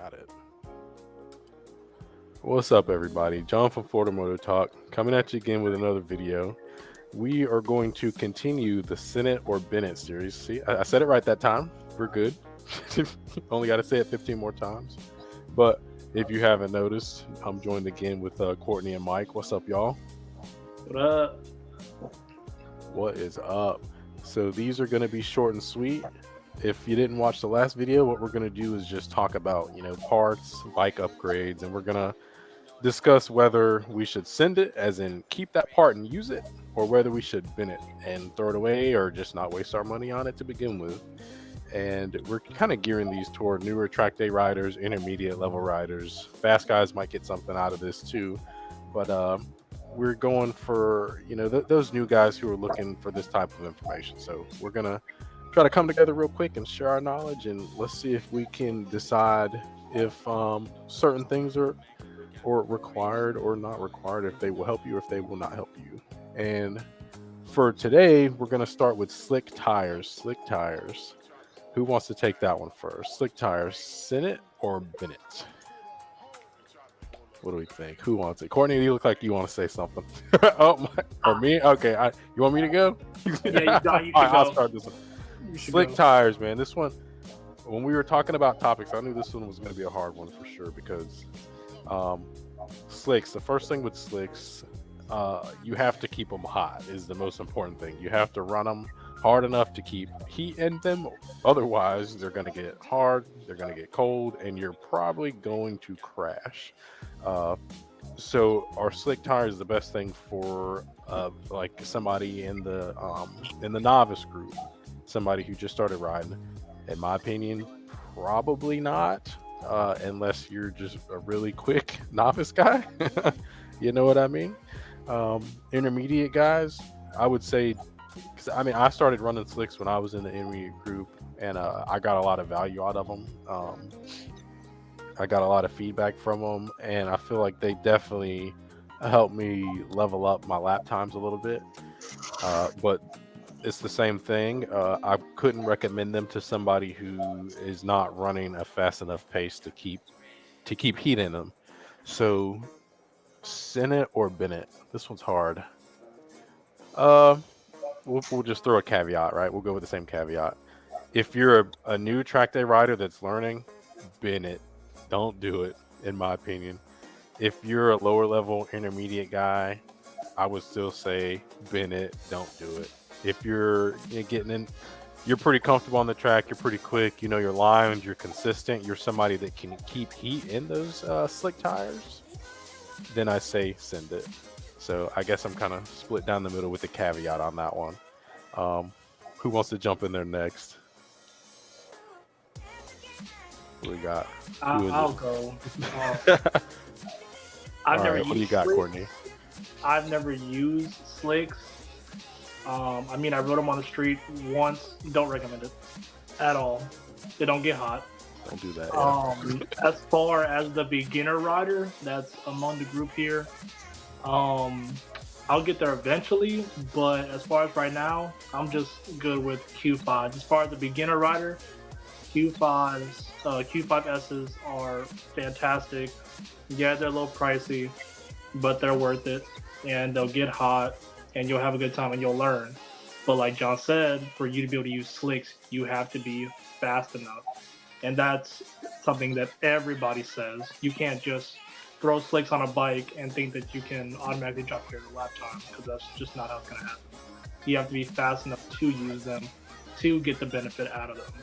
Got it. What's up, everybody? John from Florida Moto Talk coming at you again with another video. We are going to continue the Senate or Bennett series. See, I said it right that time. We're good. Only got to say it 15 more times. But if you haven't noticed, I'm joined again with Courtney and Mike. What's up, y'all? What up? What is up? So these are going to be short and sweet. If you didn't watch the last video, what we're going to do is just talk about, parts, bike upgrades, and we're going to discuss whether we should send it, as in keep that part and use it, or whether we should bin it and throw it away or just not waste our money on it to begin with. And we're kind of gearing these toward newer track day riders, intermediate level riders. Fast guys might get something out of this too, but we're going for those new guys who are looking for this type of information. So we're gonna try to come together real quick and share our knowledge, and let's see if we can decide if certain things are or required or not required, if they will help you, if they will not help you. And for today, we're going to start with slick tires. Slick tires. Who wants to take that one first? Slick tires, Senate or Bennett? What do we think? Who wants it? Courtney, you look like you want to say something. Or me? Okay, you want me to go? Yeah, you I'll start this one. Slick go. tires, man. This one, when we were talking about topics, I knew this one was going to be a hard one for sure, because slicks, the first thing with slicks, you have to keep them hot is the most important thing. You have to run them hard enough to keep heat in them. Otherwise, they're going to get hard, they're going to get cold, and you're probably going to crash. So our slick tires is the best thing for like somebody in the novice group, somebody who just started riding. In my opinion, probably not, unless you're just a really quick novice guy. You know what I mean? Intermediate guys, I would say, because I started running slicks when I was in the intermediate group, and I got a lot of value out of them. I got a lot of feedback from them, and I feel like they definitely helped me level up my lap times a little bit. But it's the same thing. I couldn't recommend them to somebody who is not running a fast enough pace to keep heat in them. So, Senate or Bennett? This one's hard. We'll just throw a caveat, right? We'll go with the same caveat. If you're a new track day rider that's learning, Bennett. Don't do it, in my opinion. If you're a lower level intermediate guy, I would still say Bennett. Don't do it. If you're getting in, you're pretty comfortable on the track, you're pretty quick, you know your lines, you're consistent, you're somebody that can keep heat in those slick tires, then I say send it. So I guess I'm kind of split down the middle with the caveat on that one. Who wants to jump in there next? What we got? I'll go. All right, what do you got, slicks. Courtney? I've never used slicks. I rode them on the street once. Don't recommend it at all. They don't get hot. Don't do that. Yeah. As far as the beginner rider that's among the group here, I'll get there eventually. But as far as right now, I'm just good with Q5. As far as the beginner rider, Q5s, Q5Ss are fantastic. Yeah, they're a little pricey, but they're worth it, and they'll get hot, and you'll have a good time, and you'll learn. But like John said, for you to be able to use slicks, you have to be fast enough, and that's something that everybody says. You can't just throw slicks on a bike and think that you can automatically drop your lap time, because that's just not how it's going to happen. You have to be fast enough to use them to get the benefit out of them.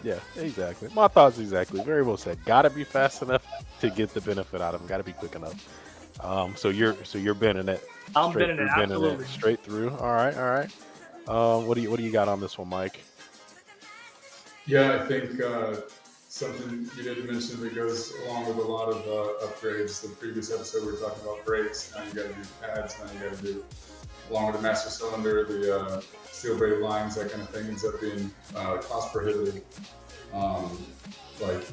Yeah, exactly. My thoughts exactly. Very well said. Gotta be fast enough to get the benefit out of them. Gotta be quick enough. So you're bending it. I'm bending it, absolutely. Straight through. All right. What do you got on this one, Mike? Yeah, I think something you didn't mention that goes along with a lot of upgrades. The previous episode we were talking about brakes. Now you got to do pads. Now you got to do, along with the master cylinder, the steel braided lines, that kind of thing ends up being cost prohibitive. Like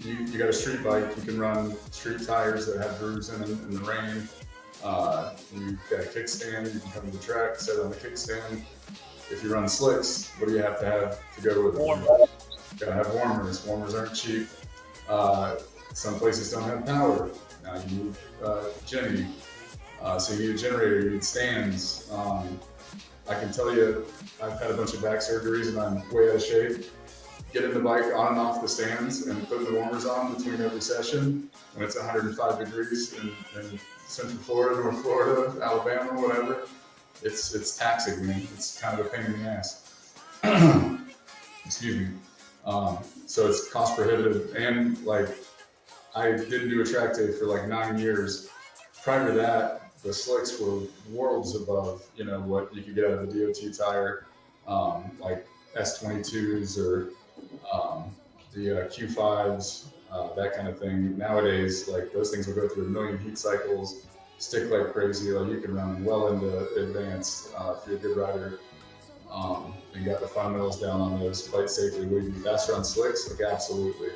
you got a street bike, you can run street tires that have grooves in them in the rain. You've got a kickstand, you can come to the track, set it on the kickstand. If you run slicks, what do you have to go with it? Warmers. You gotta have warmers. Warmers aren't cheap. Some places don't have power. Now you need Jenny. So you need a generator, you need stands. I can tell you, I've had a bunch of back surgeries and I'm way out of shape. Getting the bike on and off the stands and putting the warmers on between every session when it's 105 degrees in Central Florida, North Florida, Alabama, whatever. It's taxing, man. It's kind of a pain in the ass. Excuse me. So it's cost prohibitive, and like I didn't do a track day for like 9 years. Prior to that, the slicks were worlds above, what you could get out of a DOT tire, like S22s or the Q5s, that kind of thing. Nowadays, like those things will go through a million heat cycles, stick like crazy. Like you can run well into advanced if you're a good rider. And got the fundamentals down on those quite safely. Would you be faster on slicks? Like absolutely,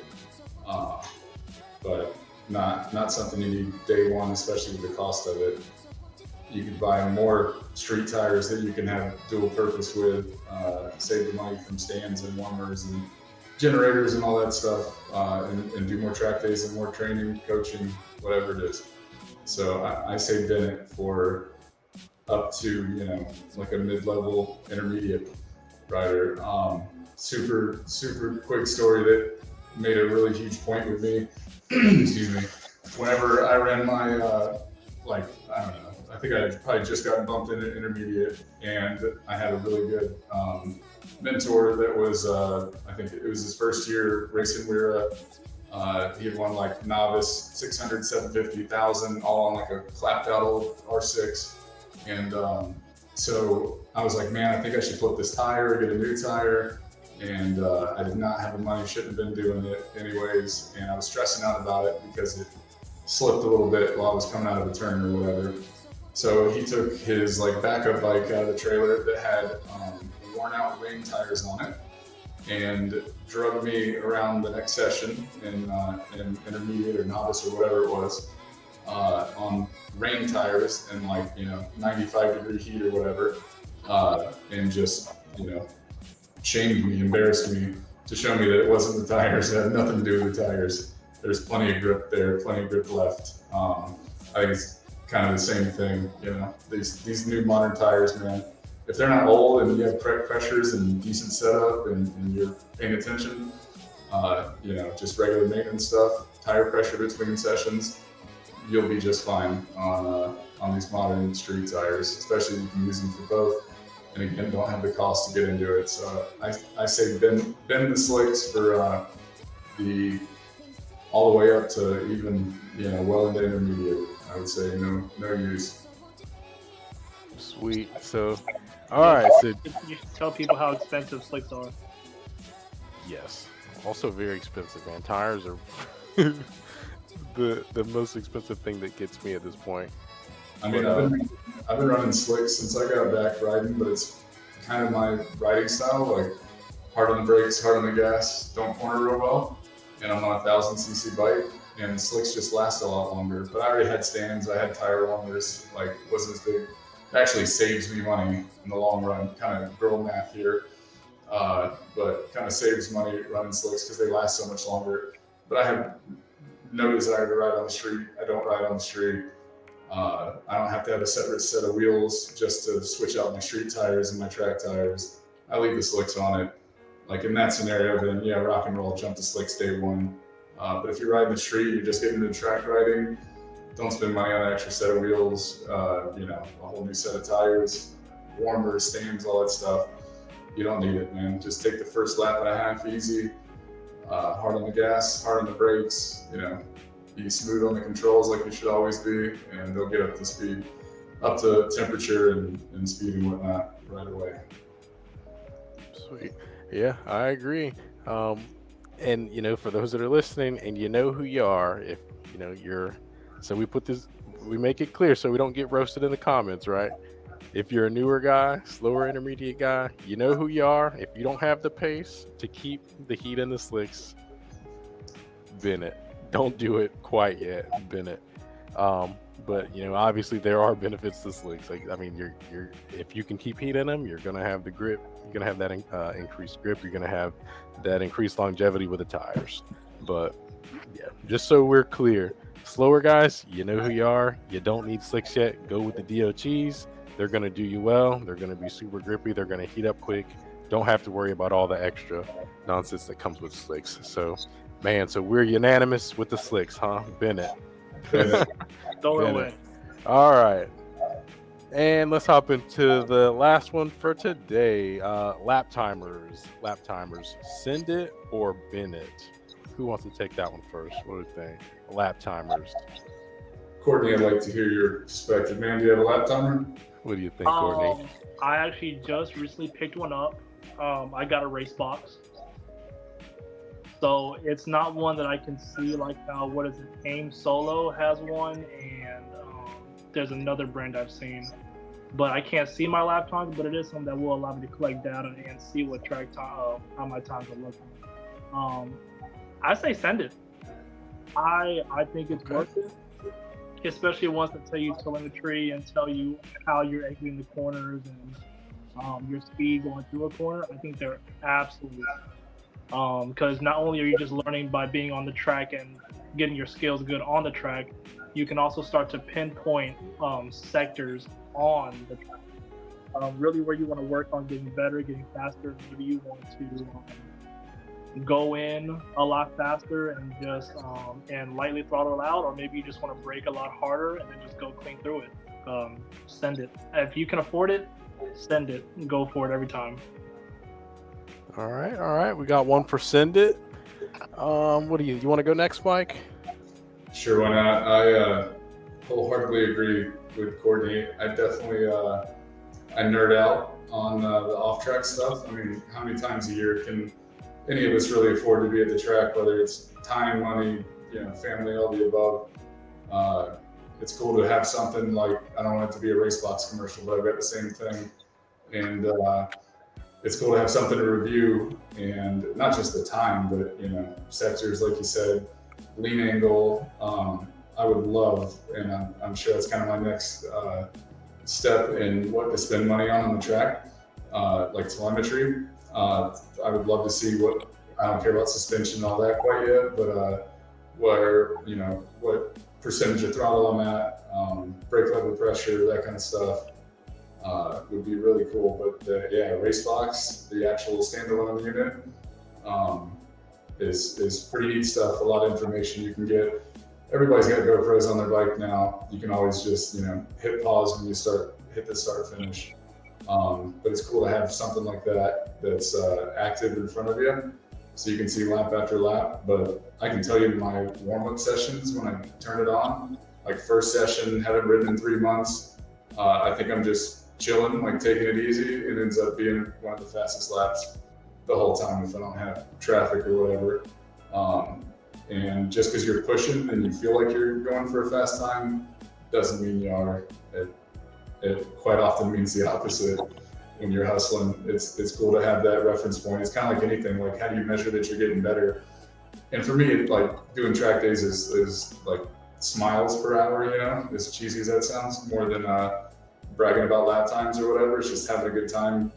but not something you need day one, especially with the cost of it. You could buy more street tires that you can have dual purpose with, save the money from stands and warmers and generators and all that stuff, and do more track days and more training, coaching, whatever it is. So I say Bennett for up to, like a mid-level intermediate rider. Super quick story that made a really huge point with me. Excuse me. Whenever I ran my, I don't know, I think I had probably just gotten bumped into intermediate, and I had a really good mentor that was, I think it was his first year racing Wira. He had won like novice 600, 750, 1,000, all on like a clapped out old R6. And so I was like, man, I think I should flip this tire, get a new tire. And I did not have the money, shouldn't have been doing it anyways. And I was stressing out about it because it slipped a little bit while I was coming out of a turn or whatever. So he took his like backup bike out of the trailer that had worn out rain tires on it and drug me around the next session in intermediate or novice or whatever it was on rain tires and 95-degree heat or whatever, and just shamed me, embarrassed me to show me that it wasn't the tires. It had nothing to do with the tires. There's plenty of grip there, plenty of grip left. I think it's kind of the same thing, these new modern tires, man. If they're not old and you have correct pressures and decent setup and you're paying attention, just regular maintenance stuff, tire pressure between sessions, you'll be just fine on these modern street tires, especially if you can use them for both. And again, don't have the cost to get into it. So I say bend the slicks for the all the way up to even well into intermediate. I would say no use. Sweet. So, all right. So You should tell people how expensive slicks are. yes, also very expensive, man. Tires are the most expensive thing that gets me at this point. I mean, But, I've been running slicks since I got back riding, but it's kind of my riding style, like hard on the brakes, hard on the gas, don't corner real well. And I'm on a 1,000cc bike, and slicks just last a lot longer. But I already had stands, I had tire warmers, like wasn't as big. It actually saves me money in the long run, kind of girl math here, but kind of saves money running slicks because they last so much longer. But I have no desire to ride on the street. I don't ride on the street. I don't have to have a separate set of wheels just to switch out my street tires and my track tires. I leave the slicks on it. Like in that scenario, then yeah, rock and roll, jump to slicks day one. But if you're riding the street, you're just getting into track riding, don't spend money on an extra set of wheels, a whole new set of tires, warmers, stands, all that stuff. You don't need it, man. Just take the first lap and a half easy, hard on the gas, hard on the brakes, be smooth on the controls like you should always be, and they'll get up to speed, up to temperature and speed and whatnot right away. sweet. Yeah, I agree. And for those that are listening, and who you are, if you're, so we make it clear so we don't get roasted in the comments, right? If you're a newer guy, slower intermediate guy, you know who you are. If you don't have the pace to keep the heat in the slicks, Bennett. Don't do it quite yet, Bennett. But obviously there are benefits to slicks. Like, I mean, you're if you can keep heat in them, you're gonna have the grip. You're gonna have that increased grip. You're gonna have that increased longevity with the tires. But Yeah, just so we're clear, slower guys, you know who you are. You don't need slicks yet. Go with the DOTs. They're gonna do you well. They're gonna be super grippy. They're gonna heat up quick. Don't have to worry about all the extra nonsense that comes with slicks. So, man, so we're unanimous with the slicks, huh, Bennett? Bennett. Throw it Bennett. away. All right. And let's hop into the last one for today. Lap timers. Lap timers. Send it or Bennett? Who wants to take that one first? What do you think? Lap timers. Courtney, I'd like to hear your perspective. Man, do you have a lap timer? What do you think, Courtney? I actually just recently picked one up. I got a race box. So it's not one that I can see like what is it? Aim Solo has one, and there's another brand I've seen. But I can't see my lap times, but it is something that will allow me to collect data and see what track time, how my times are looking. I say send it. I think it's worth it, especially ones that tell you telemetry and tell you how you're exiting the corners and your speed going through a corner. I think they're absolutely because not only are you just learning by being on the track and getting your skills good on the track, you can also start to pinpoint sectors on the track. Really where you want to work on getting better, getting faster. Maybe you want to go in a lot faster and just and lightly throttle out, or maybe you just want to brake a lot harder and then just go clean through it. Send it. If you can afford it, send it. Go for it every time. All right. We got one for send it. What do you want to go next, Mike? Sure, why not? I wholeheartedly agree with Courtney. I definitely I nerd out on the off-track stuff. I mean, how many times a year can any of us really afford to be at the track, whether it's time, money, family, all the above? It's cool to have something like, I don't want it to be a race box commercial, but I've got the same thing. And it's cool to have something to review, and not just the time, but sectors, like you said, lean angle. I would love, and I'm sure that's kind of my next step in what to spend money on the track, like telemetry. I would love to see what, I don't care about suspension and all that quite yet, but what percentage of throttle I'm at, brake level pressure, that kind of stuff. Would be really cool. But race box, the actual standalone unit, is pretty neat stuff. A lot of information you can get. Everybody's got GoPros on their bike now. You can always just hit pause when you hit the start finish. But it's cool to have something like that that's active in front of you, so you can see lap after lap. But I can tell you my warm-up sessions when I turn it on, like first session, haven't ridden in 3 months. I think I'm just chilling, like taking it easy. It ends up being one of the fastest laps the whole time if I don't have traffic or whatever. And just because you're pushing and you feel like you're going for a fast time doesn't mean you are. It quite often means the opposite. When you're hustling, it's cool to have that reference point. It's kind of like anything. Like, how do you measure that you're getting better? And for me, like doing track days is like smiles per hour. As cheesy as that sounds, more than bragging about lap times or whatever. It's just having a good time,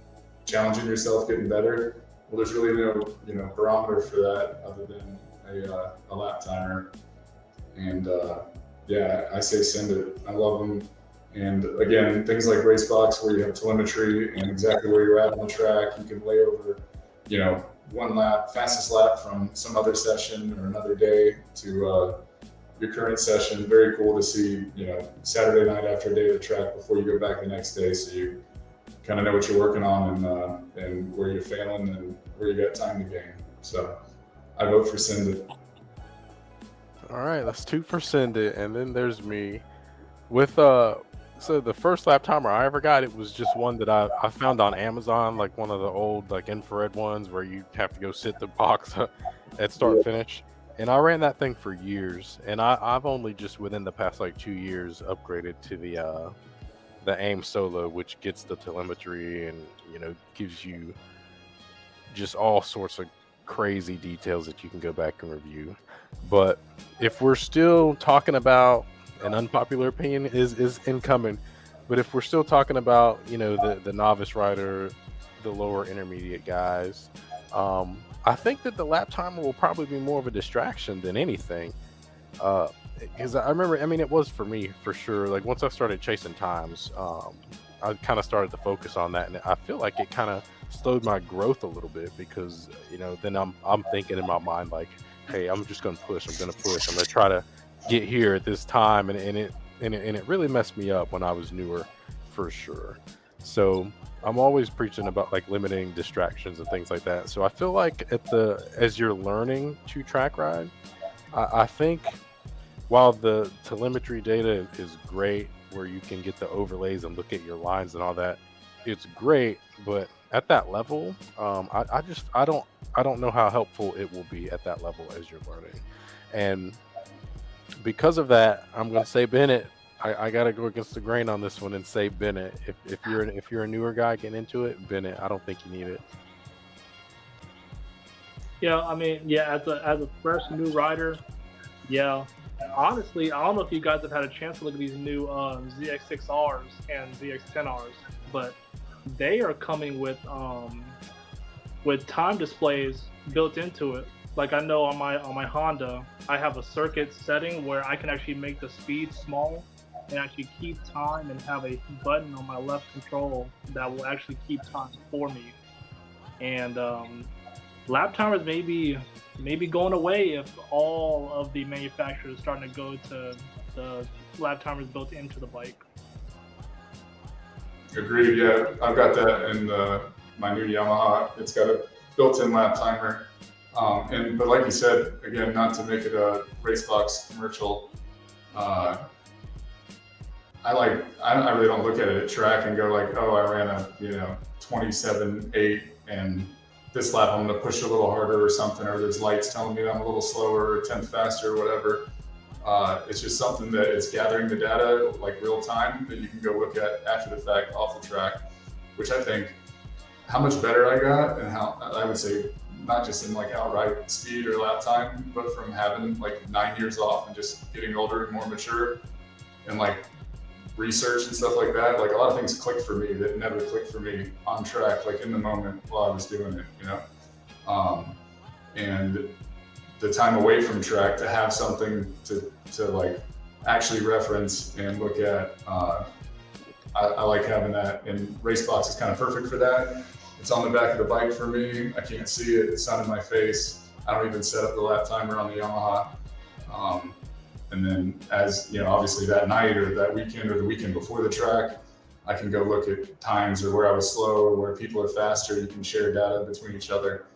challenging yourself, getting better. Well, there's really no barometer for that other than a lap timer. And I say send it. I love them. And again, things like Racebox, where you have telemetry and exactly where you're at on the track, you can lay over, one lap, fastest lap from some other session or another day to your current session. Very cool to see, Saturday night after a day of the track before you go back the next day, so you kind of know what you're working on and where you're failing and where you got time to gain. So I vote for send it. All right, that's 2 for send it, and then there's me with So the first lap timer I ever got, it was just one that I found on Amazon, like one of the old like infrared ones where you have to go sit the box at start finish. And I ran that thing for years, and I've only just within the past like 2 years upgraded to the AIM Solo, which gets the telemetry and gives you just all sorts of crazy details that you can go back and review. But if we're still talking about, an unpopular opinion is incoming, but if we're still talking about the novice rider, the lower intermediate guys, I think that the lap timer will probably be more of a distraction than anything. Because I remember, I mean, it was for me for sure. Like once I started chasing times, I kind of started to focus on that, and I feel like it kind of slowed my growth a little bit because then I'm thinking in my mind like, hey, I'm just gonna push. I'm gonna push. I'm gonna try to get here at this time, and it really messed me up when I was newer, for sure. So I'm always preaching about like limiting distractions and things like that. So I feel like as you're learning to track ride, I think while the telemetry data is great, where you can get the overlays and look at your lines and all that, it's great. But at that level, I don't know how helpful it will be at that level as you're learning. And because of that, I'm going to say Bennett. I got to go against the grain on this one and say Bennett. If you're a newer guy getting into it, Bennett, I don't think you need it. Yeah, I mean, yeah, as a fresh new rider, yeah. Honestly, I don't know if you guys have had a chance to look at these new ZX6Rs and ZX10Rs, but they are coming with time displays built into it. Like I know on my Honda, I have a circuit setting where I can actually make the speed small and actually keep time and have a button on my left control that will actually keep time for me. And lap timers maybe going away if all of the manufacturers are starting to go to the lap timers built into the bike. Agreed. Yeah, I've got that in my new Yamaha. It's got a built-in lap timer. But like you said, again, not to make it a Racebox commercial, uh, I really don't look at it at track and go like, oh, I ran a 27.8 and this lap I'm gonna push a little harder or something, or there's lights telling me that I'm a little slower or 10th faster or whatever. It's just something that it's gathering the data like real time that you can go look at after the fact off the track, which I think how much better I got and how I would say not just in like outright speed or lap time, but from having like 9 years off and just getting older and more mature and like research and stuff like that. Like a lot of things clicked for me that never clicked for me on track, like in the moment while I was doing it. And the time away from track to have something to like actually reference and look at. I like having that, and Racebox is kind of perfect for that. It's on the back of the bike for me. I can't see it. It's not in my face. I don't even set up the lap timer on the Yamaha. And then as, obviously that night or that weekend or the weekend before the track, I can go look at times or where I was slow or where people are faster. You can share data between each other.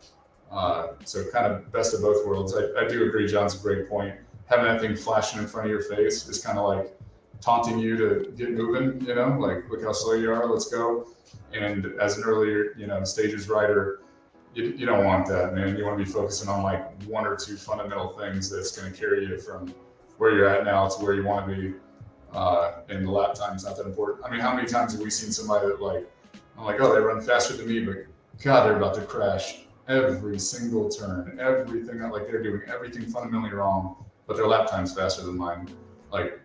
So kind of best of both worlds. I do agree, John's a great point. Having that thing flashing in front of your face is kind of like taunting you to get moving, like look how slow you are, let's go. And as an earlier, stages rider, you don't want that, man. You want to be focusing on like one or two fundamental things that's going to carry you from where you're at now to where you want to be. And the lap time is not that important. I mean, how many times have we seen somebody that I'm like, oh, they run faster than me, but God, they're about to crash every single turn, everything, like they're doing everything fundamentally wrong, but their lap time's faster than mine. Like,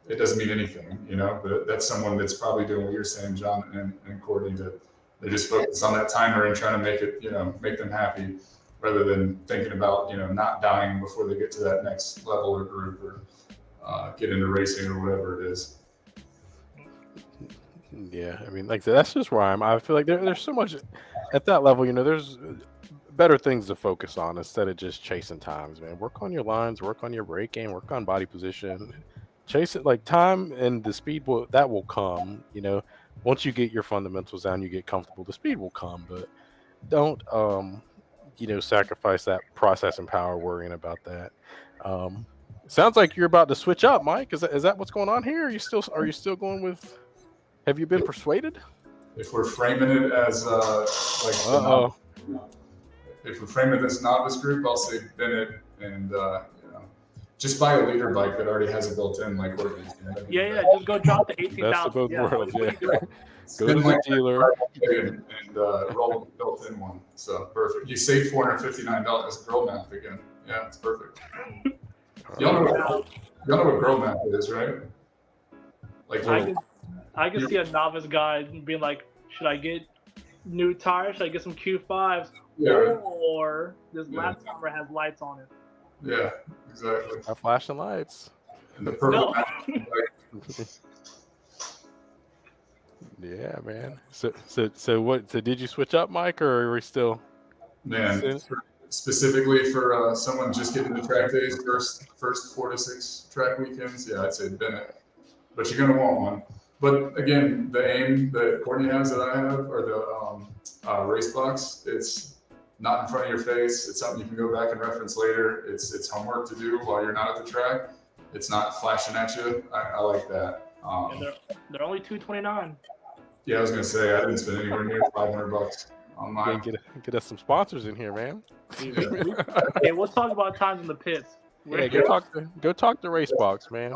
it doesn't mean anything, but that's someone that's probably doing what you're saying, John and Courtney, that they just focus on that timer and trying to make it, make them happy rather than thinking about, not dying before they get to that next level or group or get into racing or whatever it is. Yeah, I mean, like that's just where I feel like there's so much at that level. There's better things to focus on instead of just chasing times, man. Work on your lines, work on your braking, work on body position. Chase it like time and the speed will come. Once you get your fundamentals down, you get comfortable. The speed will come, but don't sacrifice that processing power worrying about that. Sounds like you're about to switch up, Mike. Is that what's going on here? Are you still going with? Have you been persuaded? If we're framing it as if we're framing this novice group, I'll say Bennett and just buy a leader bike that already has a built-in like Orbeez. Yeah, just go drop the 18,000. Best of both worlds. Yeah. Go to Spend the dealer. and roll a built-in one. So perfect. You save $459. Girl math again. Yeah, it's perfect. Y'all know what girl math is, right? Like I can see a novice guy being like, should I get new tires? Should I get some Q5s? Yeah, or this yeah, lap timer has lights on it. yeah, exactly. Got flashing lights. And the purple No. like, Yeah, man. So what? So did you switch up, Mike, or are we still? man, specifically for someone just getting the track days, first 4 to 6 track weekends, yeah, I'd say Bennett. But you're gonna want one. But again, the aim that Courtney has that I have, or the race box, it's not in front of your face. It's something you can go back and reference later. It's homework to do while you're not at the track. It's not flashing at you. I like that. And they're only $229. Yeah, I was gonna say I didn't spend anywhere near $500 on Yeah, mine. get us some sponsors in here, man. Hey, we'll talk about times in the pits. Yeah, go talk to Racebox, man.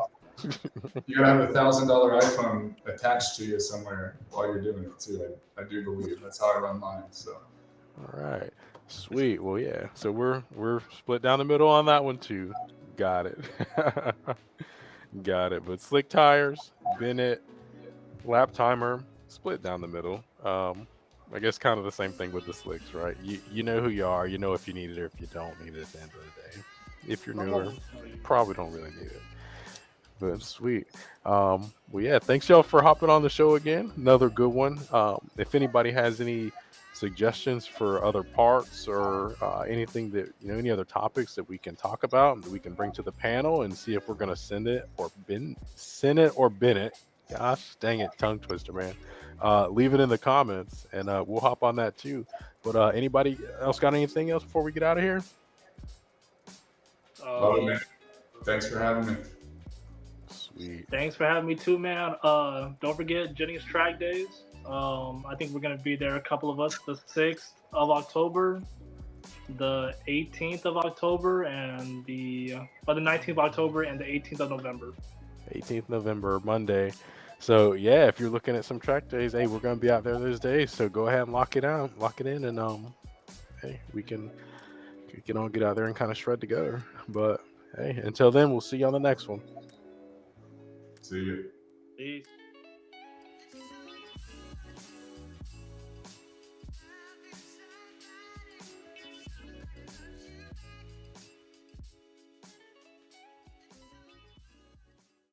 You gotta have $1,000 iPhone attached to you somewhere while you're doing it too. I do believe that's how I run mine. So All right, sweet. Well, yeah. So we're split down the middle on that one too. Got it. Got it. But slick tires, Bennett, lap timer, split down the middle. I guess kind of the same thing with the slicks, right? You know who you are. You know if you need it or if you don't need it at the end of the day. If you're newer, probably don't really need it. But sweet. Well, yeah, thanks y'all for hopping on the show again. Another good one. If anybody has any suggestions for other parts or anything that, any other topics that we can talk about that we can bring to the panel and see if we're going to send it or bin it. Gosh, dang it, tongue twister, man. Leave it in the comments and we'll hop on that too. But anybody else got anything else before we get out of here? love it, man. Thanks for having me. Sweet. Thanks for having me too, man. Don't forget Jennings Track Days. I think we're gonna be there, a couple of us, the 6th of October, the 18th of October, and the 19th of October and the 18th of November. 18th November, Monday. So yeah, if you're looking at some track days, hey, we're gonna be out there those days. So go ahead and lock it in, and hey, we can all get out there and kind of shred together. But hey, until then, we'll see you on the next one. See you. Peace.